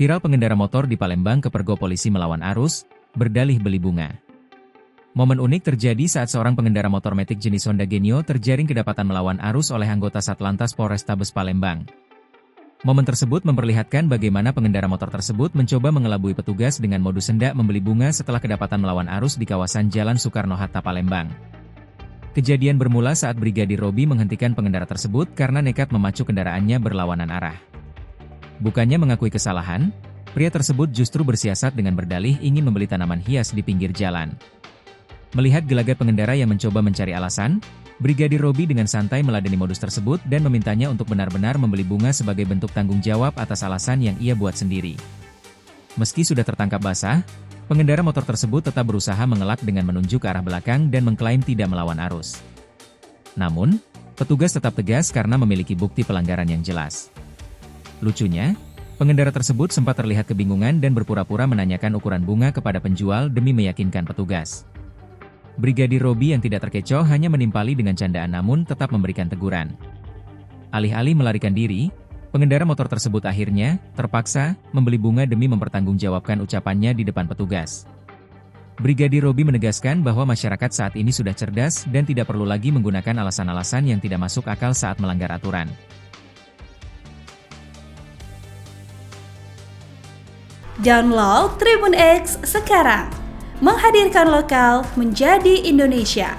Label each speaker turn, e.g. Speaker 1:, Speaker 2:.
Speaker 1: Viral pengendara motor di Palembang kepergok polisi melawan arus, berdalih beli bunga. Momen unik terjadi saat seorang pengendara motor metik jenis Honda Genio terjaring kedapatan melawan arus oleh anggota Satlantas Polrestabes Palembang. Momen tersebut memperlihatkan bagaimana pengendara motor tersebut mencoba mengelabui petugas dengan modus hendak membeli bunga setelah kedapatan melawan arus di kawasan Jalan Soekarno-Hatta Palembang. Kejadian bermula saat Brigadir Robby menghentikan pengendara tersebut karena nekat memacu kendaraannya berlawanan arah. Bukannya mengakui kesalahan, pria tersebut justru bersiasat dengan berdalih ingin membeli tanaman hias di pinggir jalan. Melihat gelagat pengendara yang mencoba mencari alasan, Brigadir Robby dengan santai meladeni modus tersebut dan memintanya untuk benar-benar membeli bunga sebagai bentuk tanggung jawab atas alasan yang ia buat sendiri. Meski sudah tertangkap basah, pengendara motor tersebut tetap berusaha mengelak dengan menunjuk ke arah belakang dan mengklaim tidak melawan arus. Namun, petugas tetap tegas karena memiliki bukti pelanggaran yang jelas. Lucunya, pengendara tersebut sempat terlihat kebingungan dan berpura-pura menanyakan ukuran bunga kepada penjual demi meyakinkan petugas. Brigadir Robby yang tidak terkecoh hanya menimpali dengan candaan namun tetap memberikan teguran. Alih-alih melarikan diri, pengendara motor tersebut akhirnya terpaksa membeli bunga demi mempertanggungjawabkan ucapannya di depan petugas. Brigadir Robby menegaskan bahwa masyarakat saat ini sudah cerdas dan tidak perlu lagi menggunakan alasan-alasan yang tidak masuk akal saat melanggar aturan.
Speaker 2: Download Tribun X sekarang, menghadirkan lokal menjadi Indonesia.